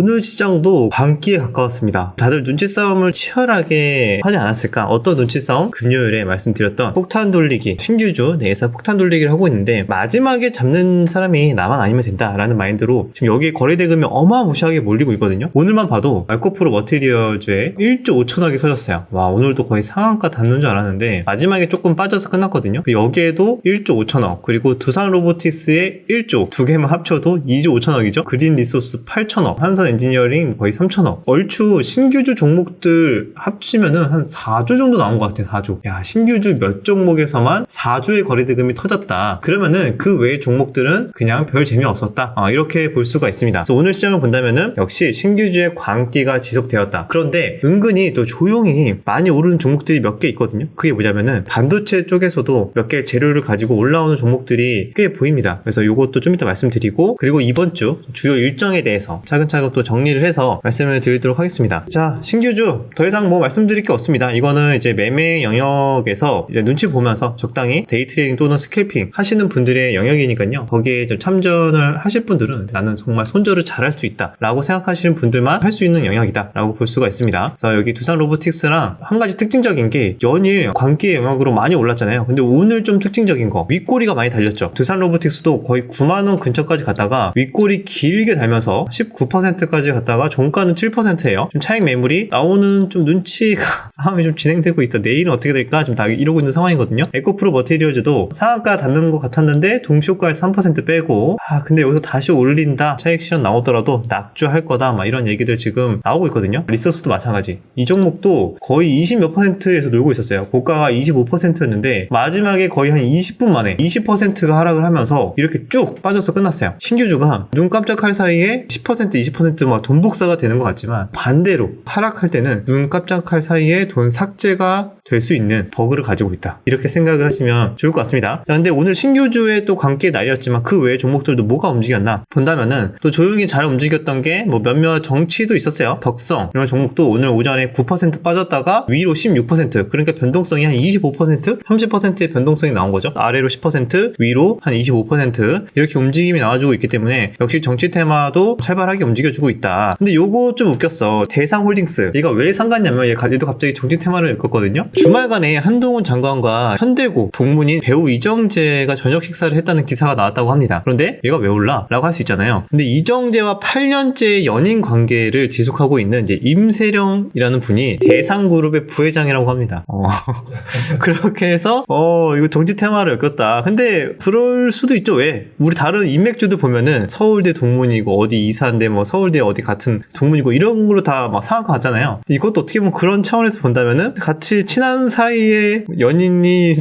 오늘 시장도 반기에 가까웠습니다. 다들 눈치 싸움을 치열하게 하지 않았을까? 어떤 눈치 싸움? 금요일에 말씀드렸던 폭탄 돌리기, 신규주 내에서 폭탄 돌리기를 하고 있는데 마지막에 잡는 사람이 나만 아니면 된다라는 마인드로 지금 여기에 거래 대금이 어마무시하게 몰리고 있거든요. 오늘만 봐도 알코프로 머티리얼즈에 1조 5천억이 터졌어요. 와, 오늘도 거의 상한가 닿는 줄 알았는데 마지막에 조금 빠져서 끝났거든요. 여기에도 1조 5천억, 그리고 두산 로보틱스에 1조, 두 개만 합쳐도 2조 5천억이죠. 그린 리소스 8천억, 한선 엔지니어링 거의 3천억. 얼추 신규주 종목들 합치면은 한 4조 정도 나온 것 같아요. 4조. 야, 신규주 몇 종목에서만 4조의 거래 대금이 터졌다. 그러면은 그 외의 종목들은 그냥 별 재미없었다. 이렇게 볼 수가 있습니다. 그래서 오늘 시장을 본다면은 역시 신규주의 광기가 지속되었다. 그런데 은근히 또 조용히 많이 오르는 종목들이 몇 개 있거든요. 그게 뭐냐면은 반도체 쪽에서도 몇 개 재료를 가지고 올라오는 종목들이 꽤 보입니다. 그래서 이것도 좀 이따 말씀드리고, 그리고 이번 주 주요 일정에 대해서 차근차근 또 정리를 해서 말씀을 드리도록 하겠습니다. 자, 신규주 더 이상 뭐 말씀드릴 게 없습니다. 이거는 이제 매매 영역에서 이제 눈치 보면서 적당히 데이 트레이딩 또는 스캘핑 하시는 분들의 영역이니까요. 거기에 좀 참전을 하실 분들은 나는 정말 손절을 잘할 수 있다 라고 생각하시는 분들만 할 수 있는 영역이다 라고 볼 수가 있습니다. 그래서 여기 두산 로보틱스랑 한 가지 특징적인 게 연일 광기의 영역으로 많이 올랐잖아요. 근데 오늘 좀 특징적인 거, 윗꼬리가 많이 달렸죠. 두산 로보틱스도 거의 9만원 근처까지 갔다가 윗꼬리 길게 달면서 19%까지 갔다가 종가는 7%예요. 좀 차익 매물이 나오는 좀 눈치가 싸움이 좀 진행되고 있어. 내일은 어떻게 될까 지금 다 이러고 있는 상황이거든요. 에코프로 머티리얼즈도 상한가 닿는 것 같았는데 동시효과에서 3% 빼고, 근데 여기서 다시 올린다, 차익 실현 나오더라도 낙주할 거다, 막 이런 얘기들 지금 나오고 있거든요. 리소스도 마찬가지. 이 종목도 거의 20 몇 %에서 놀고 있었어요. 고가가 25%였는데 마지막에 거의 한 20분 만에 20%가 하락을 하면서 이렇게 쭉 빠져서 끝났어요. 신규주가 눈 깜짝할 사이에 10% 20% 막 돈 복사가 되는 것 같지만 반대로 하락할 때는 눈 깜짝할 사이에 돈 삭제가 될 수 있는 버그를 가지고 있다, 이렇게 생각을 하시면 좋을 것 같습니다. 자, 근데 오늘 신규주의 또 관계 날이었지만 그 외의 종목들도 뭐가 움직였나 본다면은 또 조용히 잘 움직였던 게 뭐 몇몇 정치도 있었어요. 덕성 이런 종목도 오늘 오전에 9% 빠졌다가 위로 16%, 그러니까 변동성이 한 25%? 30%의 변동성이 나온 거죠. 아래로 10%, 위로 한 25% 이렇게 움직임이 나와주고 있기 때문에 역시 정치 테마도 활발하게 움직여주고 있다. 근데 요거 좀 웃겼어. 대상홀딩스 얘가 왜 상갔냐면 얘도 갑자기 정치 테마를 엮었거든요. 주말간에 한동훈 장관과 현대고 동문인 배우 이정재가 저녁 식사를 했다는 기사가 나왔다고 합니다. 그런데 얘가 왜 올라? 라고 할 수 있잖아요. 근데 이정재와 8년째 연인 관계를 지속하고 있는 이제 임세령이라는 분이 대상그룹의 부회장이라고 합니다. 그렇게 해서 이거 정치 테마를 엮었다. 근데 그럴 수도 있죠. 왜? 우리 다른 인맥주들 보면은 서울대 동문이고 어디 이사인데 뭐 서울대 어디 같은 동문이고 이런 걸로 다 막 상한가 갔잖아요. 이것도 어떻게 보면 그런 차원에서 본다면은 같이 친한 사이에 연인이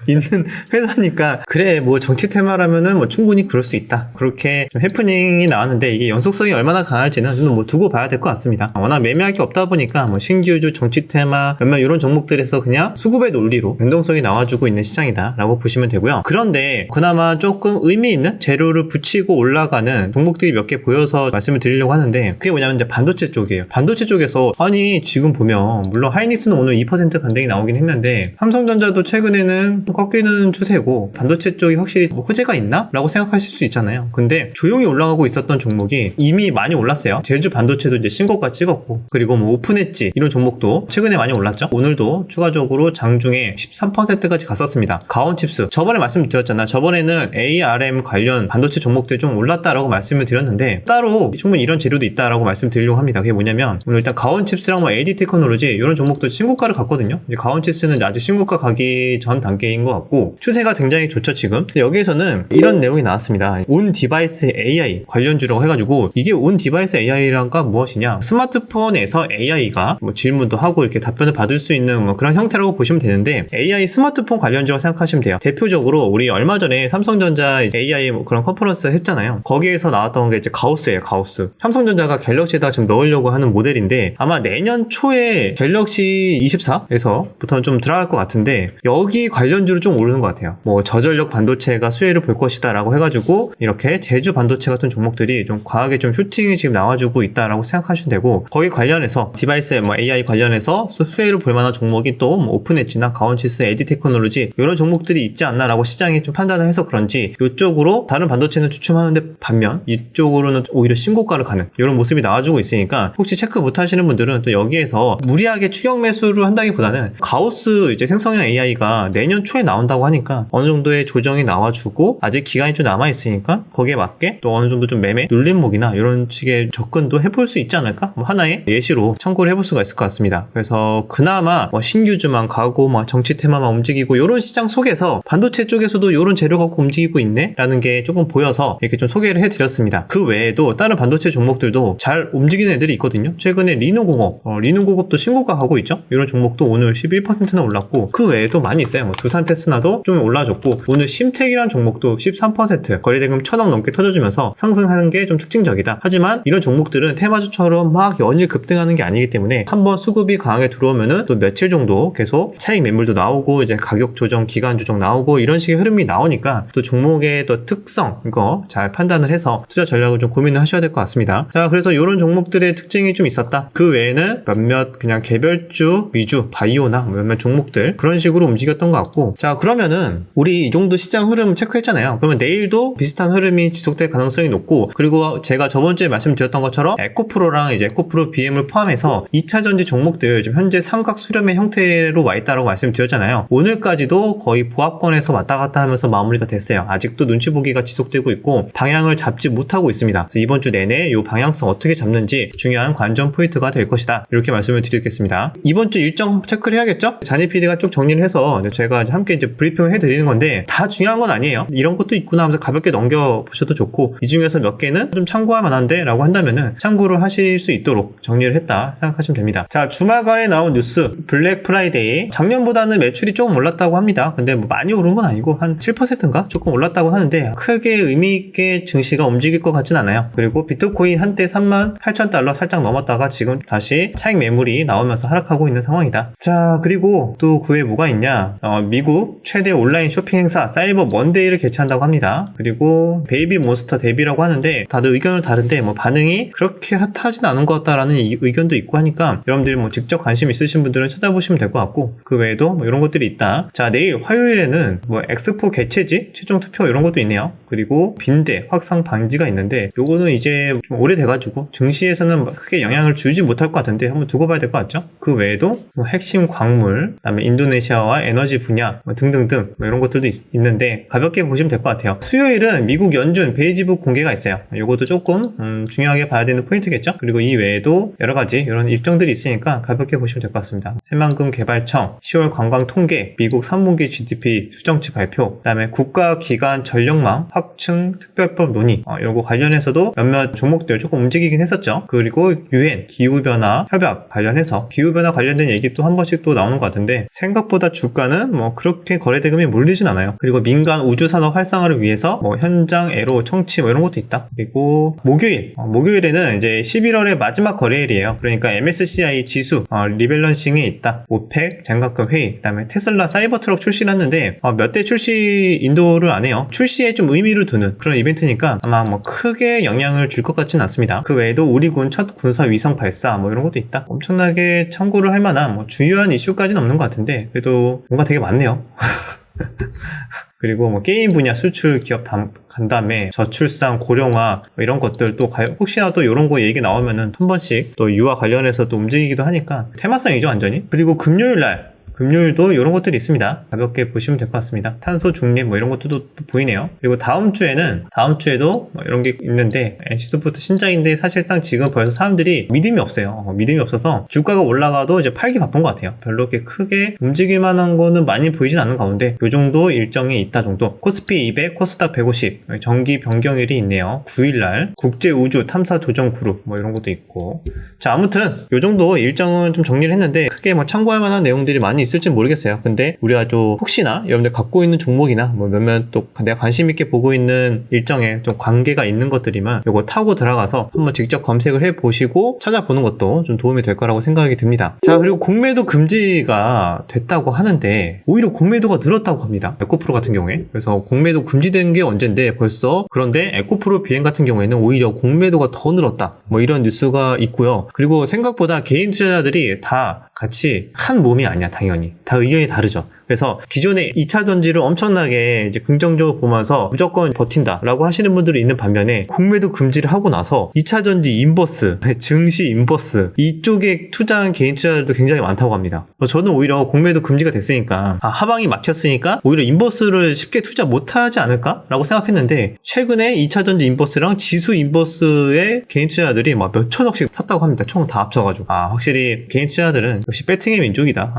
있는 회사니까 그래 뭐 정치 테마라면은 뭐 충분히 그럴 수 있다, 그렇게 좀 해프닝이 나왔는데 이게 연속성이 얼마나 강할지는 좀 뭐 두고 봐야 될 것 같습니다. 워낙 매매할 게 없다 보니까 뭐 신규주, 정치 테마 몇몇 이런 종목들에서 그냥 수급의 논리로 변동성이 나와주고 있는 시장이다 라고 보시면 되고요. 그런데 그나마 조금 의미 있는 재료를 붙이고 올라가는 종목들이 몇 개 보여서 말씀을 드리려고 하는데, 그게 뭐냐면 이제 반도체 쪽이에요. 반도체 쪽에서 아니 지금 보면 물론 하이닉스는 오늘 2% 반등이 나오긴 했는데 삼성전자도 최근에는 꺾이는 추세고 반도체 쪽이 확실히 뭐 호재가 있나? 라고 생각하실 수 있잖아요. 근데 조용히 올라가고 있었던 종목이 이미 많이 올랐어요. 제주 반도체도 이제 신고가 찍었고, 그리고 뭐 오픈엣지 이런 종목도 최근에 많이 올랐죠. 오늘도 추가적으로 장중에 13%까지 갔었습니다. 가온칩스 저번에 말씀드렸잖아. 저번에는 ARM 관련 반도체 종목들이 좀 올랐다라고 말씀을 드렸는데 따로 충분히 이런 재료도 있다라고 말씀드리려고 합니다. 그게 뭐냐면 오늘 일단 가온칩스랑 뭐 AD 테크놀로지 이런 종목도 신고가를 갔거든요. 가온칩스는 아직 신고가 가기 전 단계인 것 같고 추세가 굉장히 좋죠 지금. 여기에서는 이런 내용이 나왔습니다. 온 디바이스 AI 관련주라고 해가지고, 이게 온 디바이스 AI란가 무엇이냐, 스마트폰에서 AI가 뭐 질문도 하고 이렇게 답변을 받을 수 있는 뭐 그런 형태라고 보시면 되는데, AI 스마트폰 관련주라고 생각하시면 돼요. 대표적으로 우리 얼마 전에 삼성전자 AI 뭐 그런 컨퍼런스 했잖아요. 거기에서 나왔던 게 이제 가우스예요. 가우스. 삼성전자가 갤럭시에다 지금 넣으려고 하는 모델인데 아마 내년 초에 갤럭시 24에서부터는 좀 들어갈 것 같은데, 여기 관련주를 종목들은 좀 오르는 것 같아요. 뭐 저전력 반도체가 수혜를 볼 것이다 라고 해가지고 이렇게 제주 반도체 같은 종목들이 좀 과하게 좀 슈팅이 지금 나와주고 있다라고 생각하시면 되고, 거기 관련해서 디바이스 뭐 AI 관련해서 수혜를 볼 만한 종목이 또 뭐 오픈엣지나 가온치스, 에디 테크놀로지 이런 종목들이 있지 않나라고 시장이 좀 판단을 해서 그런지 이쪽으로 다른 반도체는 주춤하는데 반면 이쪽으로는 오히려 신고가를 가는 이런 모습이 나와주고 있으니까, 혹시 체크 못 하시는 분들은 또 여기에서 무리하게 추격 매수를 한다기보다는 가우스 이제 생성형 AI가 내년 초에 나온다고 하니까 어느 정도의 조정이 나와주고 아직 기간이 좀 남아있으니까 거기에 맞게 또 어느 정도 좀 매매 눌림목이나 이런 식의 접근도 해볼 수 있지 않을까? 뭐 하나의 예시로 참고를 해볼 수가 있을 것 같습니다. 그래서 그나마 뭐 신규주만 가고 뭐 정치 테마만 움직이고 이런 시장 속에서 반도체 쪽에서도 이런 재료 갖고 움직이고 있네? 라는 게 조금 보여서 이렇게 좀 소개를 해드렸습니다. 그 외에도 다른 반도체 종목들도 잘 움직이는 애들이 있거든요. 최근에 리노공업, 리노공업도 신고가 가고 있죠. 이런 종목도 오늘 11%나 올랐고, 그 외에도 많이 있어요. 뭐 두산 테스나도 좀 올라줬고, 오늘 심텍이라는 종목도 13% 거래대금 1,000억 넘게 터져주면서 상승하는 게 좀 특징적이다. 하지만 이런 종목들은 테마주처럼 막 연일 급등하는 게 아니기 때문에 한번 수급이 강하게 들어오면은 또 며칠 정도 계속 차익 매물도 나오고 이제 가격 조정, 기간 조정 나오고 이런 식의 흐름이 나오니까 또 종목의 또 특성 이거 잘 판단을 해서 투자 전략을 좀 고민을 하셔야 될 것 같습니다. 자, 그래서 이런 종목들의 특징이 좀 있었다. 그 외에는 몇몇 그냥 개별주 위주 바이오나 몇몇 종목들 그런 식으로 움직였던 것 같고, 자, 그러면은 우리 이 정도 시장 흐름 체크했잖아요. 그러면 내일도 비슷한 흐름이 지속될 가능성이 높고, 그리고 제가 저번주에 말씀드렸던 것처럼 에코프로랑 이제 에코프로 BM을 포함해서 2차전지 종목들 지금 현재 삼각 수렴의 형태로 와 있다고 말씀드렸잖아요. 오늘까지도 거의 보합권에서 왔다 갔다 하면서 마무리가 됐어요. 아직도 눈치 보기가 지속되고 있고 방향을 잡지 못하고 있습니다. 그래서 이번 주 내내 이 방향성 어떻게 잡는지 중요한 관전 포인트가 될 것이다. 이렇게 말씀을 드리겠습니다. 이번 주 일정 체크를 해야겠죠? 자니 PD가 쭉 정리를 해서 제가 함께 이제 브리핑을 해드리는 건데, 다 중요한 건 아니에요. 이런 것도 있구나 하면서 가볍게 넘겨보셔도 좋고, 이 중에서 몇 개는 좀 참고할 만한데 라고 한다면은 참고를 하실 수 있도록 정리를 했다 생각하시면 됩니다. 자, 주말간에 나온 뉴스, 블랙 프라이데이 작년보다는 매출이 조금 올랐다고 합니다. 근데 뭐 많이 오른 건 아니고 한 7%인가? 조금 올랐다고 하는데 크게 의미있게 증시가 움직일 것 같진 않아요. 그리고 비트코인 한때 38,000달러 살짝 넘었다가 지금 다시 차익 매물이 나오면서 하락하고 있는 상황이다. 자, 그리고 또 그 외에 뭐가 있냐, 미국 최대 온라인 쇼핑 행사 사이버 먼데이를 개최한다고 합니다. 그리고 베이비 몬스터 데뷔라고 하는데 다들 의견은 다른데 뭐 반응이 그렇게 핫하진 않은 것 같다라는 의견도 있고 하니까 여러분들이 뭐 직접 관심 있으신 분들은 찾아보시면 될 것 같고, 그 외에도 뭐 이런 것들이 있다. 자, 내일 화요일에는 뭐 엑스포 개최지 최종 투표 이런 것도 있네요. 그리고 빈대 확산 방지가 있는데 요거는 이제 좀 오래돼가지고 증시에서는 크게 영향을 주지 못할 것 같은데 한번 두고 봐야 될 것 같죠. 그 외에도 뭐 핵심 광물, 그다음에 인도네시아와 에너지 분야 뭐 등등등 뭐 이런 것들도 있는데 가볍게 보시면 될 것 같아요. 수요일은 미국 연준 베이지북 공개가 있어요. 요것도 조금 중요하게 봐야 되는 포인트겠죠. 그리고 이 외에도 여러 가지 이런 일정들이 있으니까 가볍게 보시면 될 것 같습니다. 새만금 개발청 10월 관광 통계, 미국 3분기 GDP 수정치 발표, 그다음에 국가기관 전력망 확충 특별법 논의, 요거 관련해서도 몇몇 종목들 조금 움직이긴 했었죠. 그리고 UN 기후변화 협약 관련해서 기후변화 관련된 얘기 또 한 번씩 또 나오는 것 같은데, 생각보다 주가는 뭐 그렇게 거래대금이 몰리진 않아요. 그리고 민간 우주산업 활성화를 위해서 뭐 현장 애로 청취 뭐 이런 것도 있다. 그리고 목요일에는 이제 11월의 마지막 거래일이에요. 그러니까 MSCI 지수 리밸런싱에 있다. 오펙 장관급 회의, 그다음에 테슬라 사이버트럭 출시를 했는데 몇 대 출시 인도를 안 해요. 출시에 좀 의미를 두는 그런 이벤트니까 아마 뭐 크게 영향을 줄 것 같지는 않습니다. 그 외에도 우리군 첫 군사 위성 발사 뭐 이런 것도 있다. 엄청나게 참고를 할 만한 뭐 주요한 이슈까지는 없는 것 같은데 그래도 뭔가 되게 많네요. 그리고 뭐 게임 분야 수출 기업 간담회, 저출산, 고령화 뭐 이런 것들 또 혹시나 또 이런 거 얘기 나오면은 한 번씩 또 유아 관련해서 또 움직이기도 하니까 테마성이죠 완전히. 그리고 금요일도 이런 것들이 있습니다. 가볍게 보시면 될 것 같습니다. 탄소 중립 뭐 이런 것들도 보이네요. 그리고 다음 주에도 뭐 이런 게 있는데 NC소프트 신작인데 사실상 지금 벌써 사람들이 믿음이 없어요. 믿음이 없어서 주가가 올라가도 이제 팔기 바쁜 것 같아요. 별로 이렇게 크게 움직일 만한 거는 많이 보이진 않는 가운데 요 정도 일정이 있다 정도. 코스피 200, 코스닥 150 정기 변경일이 있네요. 9일날 국제우주 탐사 조정 그룹 뭐 이런 것도 있고. 자, 아무튼 요 정도 일정은 좀 정리를 했는데 크게 뭐 참고할 만한 내용들이 많이 있을지 모르겠어요. 근데 우리가 좀 혹시나 여러분들 갖고 있는 종목이나 뭐 몇몇 또 내가 관심 있게 보고 있는 일정에 좀 관계가 있는 것들이면 요거 타고 들어가서 한번 직접 검색을 해보시고 찾아보는 것도 좀 도움이 될 거라고 생각이 듭니다. 자, 그리고 공매도 금지가 됐다고 하는데 오히려 공매도가 늘었다고 합니다. 에코프로 같은 경우에. 그래서 공매도 금지된 게 언젠데 벌써, 그런데 에코프로 비행 같은 경우에는 오히려 공매도가 더 늘었다, 뭐 이런 뉴스가 있고요. 그리고 생각보다 개인 투자자들이 다 같이 한 몸이 아니야. 당연히 다 의견이 다르죠. 그래서 기존에 2차 전지를 엄청나게 이제 긍정적으로 보면서 무조건 버틴다라고 하시는 분들이 있는 반면에 공매도 금지를 하고 나서 2차 전지 인버스, 증시 인버스 이쪽에 투자한 개인 투자들도 굉장히 많다고 합니다. 저는 오히려 공매도 금지가 됐으니까 하방이 막혔으니까 오히려 인버스를 쉽게 투자 못하지 않을까라고 생각했는데 최근에 2차 전지 인버스랑 지수 인버스의 개인 투자자들이 막 몇천억씩 샀다고 합니다. 총 다 합쳐가지고. 확실히 개인 투자자들은 역시 배팅의 민족이다.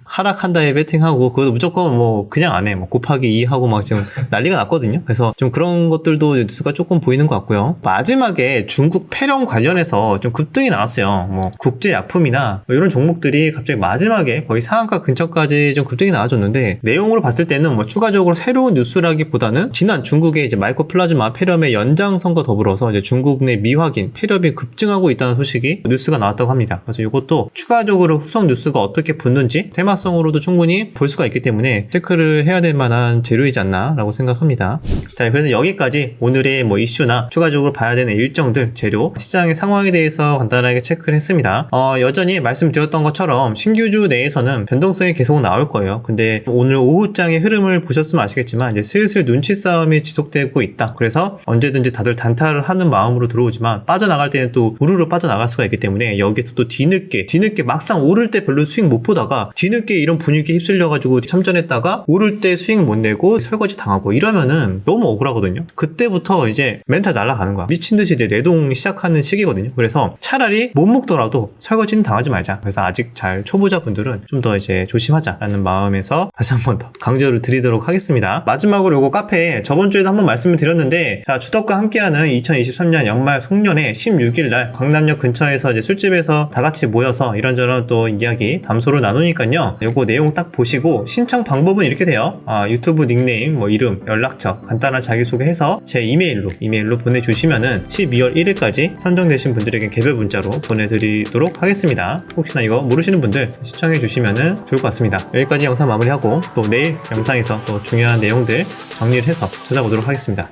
하락한다에 배팅하고 그것도 무조건 뭐 그냥 안 해. 뭐 곱하기 2 하고 막 지금 난리가 났거든요. 그래서 좀 그런 것들도 뉴스가 조금 보이는 것 같고요. 마지막에 중국 폐렴 관련해서 좀 급등이 나왔어요. 뭐 국제약품이나 뭐 이런 종목들이 갑자기 마지막에 거의 상한가 근처까지 좀 급등이 나와줬는데 내용으로 봤을 때는 뭐 추가적으로 새로운 뉴스라기보다는 지난 중국의 이제 마이코플라즈마 폐렴의 연장선과 더불어서 이제 중국 내 미확인 폐렴이 급증하고 있다는 소식이 뉴스가 나왔다고 합니다. 그래서 이것도 추가적으로 후속 뉴스가 어떻게 붙는지 테마성으로도 충분히 볼 수가 있기 때문에 체크를 해야 될 만한 재료이지 않나 라고 생각합니다. 자, 그래서 여기까지 오늘의 뭐 이슈나 추가적으로 봐야 되는 일정들, 재료, 시장의 상황에 대해서 간단하게 체크를 했습니다. 여전히 말씀드렸던 것처럼 신규주 내에서는 변동성이 계속 나올 거예요. 근데 오늘 오후장의 흐름을 보셨으면 아시겠지만 이제 슬슬 눈치 싸움이 지속되고 있다. 그래서 언제든지 다들 단타를 하는 마음으로 들어오지만 빠져나갈 때는 또 우르르 빠져나갈 수가 있기 때문에 여기서 또 뒤늦게 막상 오를 때 별로 수익 못 보다가 뒤늦게 이런 분위기에 휩쓸려가지고 참전했다가 오를 때 수익 못 내고 설거지 당하고 이러면은 너무 억울하거든요. 그때부터 이제 멘탈 날아가는 거야. 미친듯이 이제 내동 시작하는 시기거든요. 그래서 차라리 못 먹더라도 설거지는 당하지 말자. 그래서 아직 잘 초보자분들은 좀 더 이제 조심하자라는 마음에서 다시 한 번 더 강조를 드리도록 하겠습니다. 마지막으로 요거 카페 저번 주에도 한번 말씀을 드렸는데, 자, 추덕과 함께하는 2023년 연말 송년회 16일 날 강남역 근처에서 이제 술집에서 다 같이 모여서 이런저런 또 이야기 담소를 나누니까요. 요거 내용 딱 보시고 신청 방법은 이렇게 돼요. 유튜브 닉네임, 뭐 이름, 연락처, 간단한 자기소개해서 제 이메일로 보내주시면은 12월 1일까지 선정되신 분들에게 개별 문자로 보내드리도록 하겠습니다. 혹시나 이거 모르시는 분들 시청해주시면은 좋을 것 같습니다. 여기까지 영상 마무리하고 또 내일 영상에서 또 중요한 내용들 정리를 해서 찾아보도록 하겠습니다.